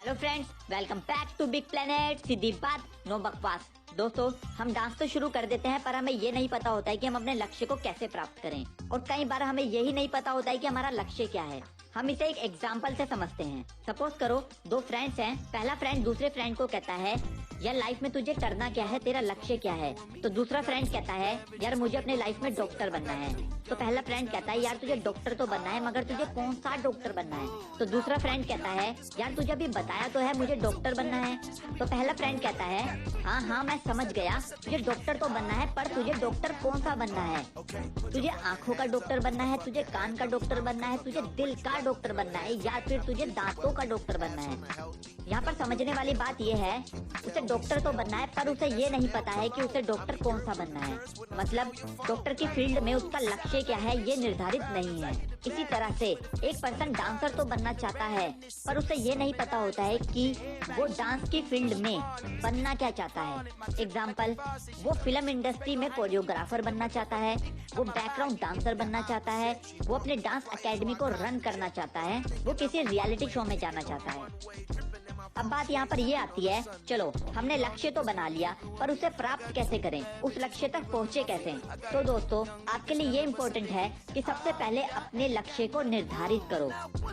Hello friends, welcome back to Big Planet. सीधी बात, no बकवास। दोस्तों, हम डांस तो शुरू कर देते हैं, पर हमें ये नहीं पता होता है कि हम अपने लक्ष्य को कैसे प्राप्त करें। और कई बार हमें यही नहीं पता होता है कि हमारा लक्ष्य क्या है। हम इसे एक एग्जाम्पल से समझते हैं। सपोज करो, दो फ्रेंड्स हैं। पहला फ्रेंड दूसरे फ्रेंड को कहता है, यार लाइफ में तुझे करना क्या है, तेरा लक्ष्य क्या है। तो दूसरा फ्रेंड कहता है, यार मुझे अपने लाइफ में डॉक्टर बनना है। तो पहला फ्रेंड कहता है, यार तुझे डॉक्टर तो बनना है, मगर तुझे कौन सा डॉक्टर बनना है। तो दूसरा फ्रेंड कहता है, यार तुझे अभी बताया तो है मुझे डॉक्टर बनना है। तो पहला फ्रेंड कहता है, हाँ हाँ मैं समझ गया, तुझे डॉक्टर तो बनना है, पर तुझे डॉक्टर कौन सा बनना है। तुझे आंखों का डॉक्टर बनना है, तुझे कान का डॉक्टर बनना है, तुझे दिल का डॉक्टर बनना है, या फिर तुझे दांतों का डॉक्टर बनना है। यहाँ पर समझने वाली बात यह है, उसे डॉक्टर तो बनना है, पर उसे ये नहीं पता है कि उसे डॉक्टर कौन सा बनना है। मतलब डॉक्टर की फील्ड में उसका लक्ष्य क्या है ये निर्धारित नहीं है। इसी तरह से एक पर्सन डांसर तो बनना चाहता है, पर उसे ये नहीं पता होता है कि वो डांस की फील्ड में बनना क्या चाहता है। एग्जाम्पल, वो फिल्म इंडस्ट्री में कोरियोग्राफर बनना चाहता है, वो बैकग्राउंड डांसर बनना चाहता है, वो अपने डांस एकेडमी को रन करना चाहता है, वो किसी रियलिटी शो में जाना चाहता है। अब बात यहाँ पर ये आती है, चलो हमने लक्ष्य तो बना लिया, पर उसे प्राप्त कैसे करें, उस लक्ष्य तक पहुँचे कैसे। तो दोस्तों, आपके लिए ये इम्पोर्टेंट है कि सबसे पहले अपने लक्ष्य को निर्धारित करो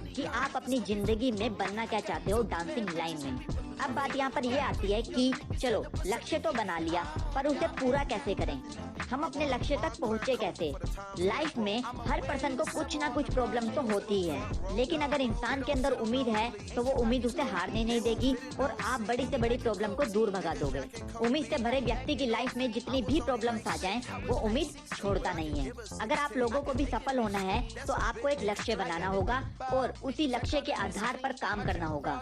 कि आप अपनी जिंदगी में बनना क्या चाहते हो डांसिंग लाइन में। अब बात यहाँ पर ये आती है कि चलो लक्ष्य तो बना लिया, पर उसे पूरा कैसे करें, हम अपने लक्ष्य तक पहुँचे कैसे। लाइफ में हर पर्सन को कुछ ना कुछ प्रॉब्लम तो होती है, लेकिन अगर इंसान के अंदर उम्मीद है तो वो उम्मीद उसे हारने नहीं देगी और आप बड़ी से बड़ी प्रॉब्लम को दूर भगा दोगे। उम्मीद से भरे व्यक्ति की लाइफ में जितनी भी प्रॉब्लम्स आ जाएं, वो उम्मीद छोड़ता नहीं है। अगर आप लोगों को भी सफल होना है तो आपको एक लक्ष्य बनाना होगा और उसी लक्ष्य के आधार पर काम करना होगा।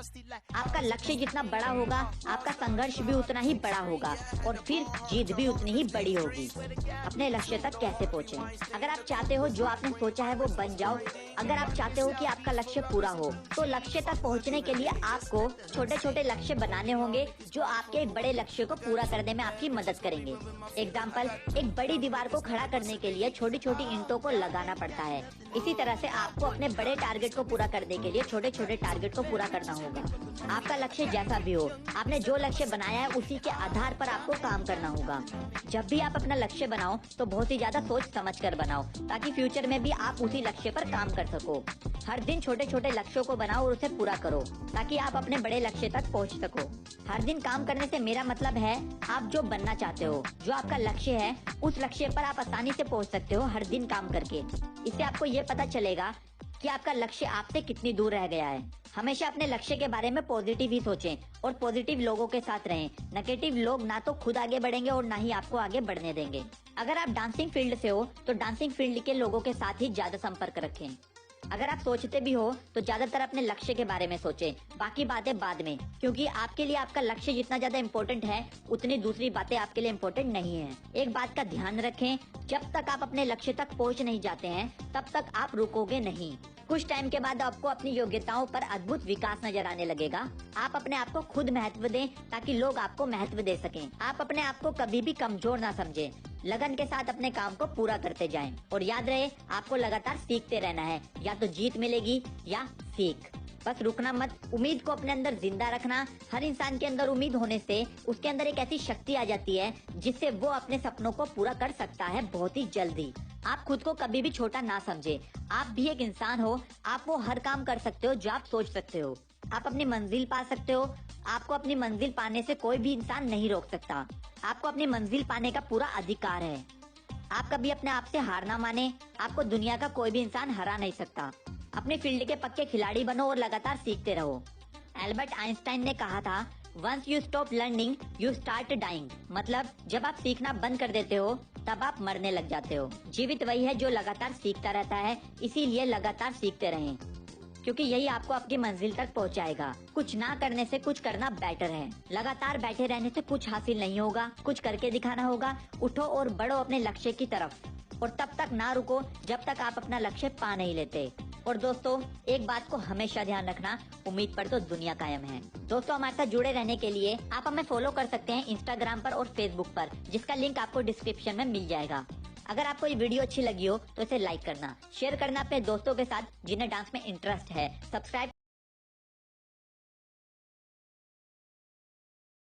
आपका लक्ष्य जितना बड़ा होगा, आपका संघर्ष भी उतना ही बड़ा होगा और फिर जीत भी उतनी ही बड़ी होगी। अपने लक्ष्य तक कैसे पहुँचे? अगर आप चाहते हो जो आपने सोचा है वो बन जाओ, अगर आप चाहते हो कि आपका लक्ष्य पूरा हो, तो लक्ष्य तक पहुंचने के लिए आपको छोटे छोटे लक्ष्य बनाने होंगे जो आपके एक बड़े लक्ष्य को पूरा करने में आपकी मदद करेंगे। एग्जाम्पल, एक बड़ी दीवार को खड़ा करने के लिए छोटी छोटी ईंटों को लगाना पड़ता है। इसी तरह से आपको अपने बड़े टारगेट को पूरा करने के लिए छोटे छोटे टारगेट को पूरा करना होगा। आपका लक्ष्य जैसा भी हो, आपने जो लक्ष्य बनाया है उसी के आधार पर आपको काम करना होगा। जब भी आप अपना लक्ष्य बनाओ तो बहुत ही ज्यादा सोच समझ कर बनाओ, ताकि फ्यूचर में भी आप उसी लक्ष्य पर काम कर सको। हर दिन छोटे छोटे लक्ष्यों को बनाओ और उसे पूरा करो, ताकि आप अपने बड़े लक्ष्य तक पहुंच सको। हर दिन काम करने से मेरा मतलब है, आप जो बनना चाहते हो, जो आपका लक्ष्य है, उस लक्ष्य पर आप आसानी से पहुंच सकते हो हर दिन काम करके। इससे आपको ये पता चलेगा कि आपका लक्ष्य आपसे कितनी दूर रह गया है। हमेशा अपने लक्ष्य के बारे में पॉजिटिव ही सोचें और पॉजिटिव लोगों के साथ रहें। नेगेटिव लोग ना तो खुद आगे बढ़ेंगे और ना ही आपको आगे बढ़ने देंगे। अगर आप डांसिंग फील्ड से हो तो डांसिंग फील्ड के लोगों के साथ ही ज्यादा संपर्क रखें। अगर आप सोचते भी हो तो ज्यादातर अपने लक्ष्य के बारे में सोचें, बाकी बातें बाद में, क्योंकि आपके लिए आपका लक्ष्य जितना ज्यादा इम्पोर्टेंट है उतनी दूसरी बातें आपके लिए इम्पोर्टेंट नहीं है। एक बात का ध्यान रखें, जब तक आप अपने लक्ष्य तक पहुंच नहीं जाते हैं तब तक आप रुकोगे नहीं। कुछ टाइम के बाद आपको अपनी योग्यताओं पर अद्भुत विकास नजर आने लगेगा। आप अपने आप को खुद महत्व दें ताकि लोग आपको महत्व दे सकें। आप अपने आप को कभी भी कमजोर ना समझें। लगन के साथ अपने काम को पूरा करते जाएं और याद रहे, आपको लगातार सीखते रहना है, या तो जीत मिलेगी या सीख। बस रुकना मत, उम्मीद को अपने अंदर जिंदा रखना। हर इंसान के अंदर उम्मीद होने से उसके अंदर एक ऐसी शक्ति आ जाती है जिससे वो अपने सपनों को पूरा कर सकता है बहुत ही जल्दी। आप खुद को कभी भी छोटा ना समझे, आप भी एक इंसान हो। आप वो हर काम कर सकते हो जो आप सोच सकते हो। आप अपनी मंजिल पा सकते हो। आपको अपनी मंजिल पाने से कोई भी इंसान नहीं रोक सकता। आपको अपनी मंजिल पाने का पूरा अधिकार है। आप कभी अपने आप से हार ना माने। आपको दुनिया का कोई भी इंसान हरा नहीं सकता। अपने फील्ड के पक्के खिलाड़ी बनो और लगातार सीखते रहो। एल्बर्ट आइंस्टाइन ने कहा था, once you stop learning you start dying. मतलब जब आप सीखना बंद कर देते हो तब आप मरने लग जाते हो। जीवित वही है जो लगातार सीखता रहता है, इसीलिए लगातार सीखते रहें, क्योंकि यही आपको आपकी मंजिल तक पहुंचाएगा। कुछ ना करने से कुछ करना बेटर है। लगातार बैठे रहने से कुछ हासिल नहीं होगा, कुछ करके दिखाना होगा। उठो और बढ़ो अपने लक्ष्य की तरफ, और तब तक ना रुको जब तक आप अपना लक्ष्य पा नहीं लेते। और दोस्तों, एक बात को हमेशा ध्यान रखना, उम्मीद पर तो दुनिया कायम है। दोस्तों, हमारे साथ जुड़े रहने के लिए आप हमें फॉलो कर सकते हैं इंस्टाग्राम पर और फेसबुक पर, जिसका लिंक आपको डिस्क्रिप्शन में मिल जाएगा। अगर आपको ये वीडियो अच्छी लगी हो तो इसे लाइक करना, शेयर करना अपने दोस्तों के साथ जिन्हें डांस में इंटरेस्ट है, सब्सक्राइब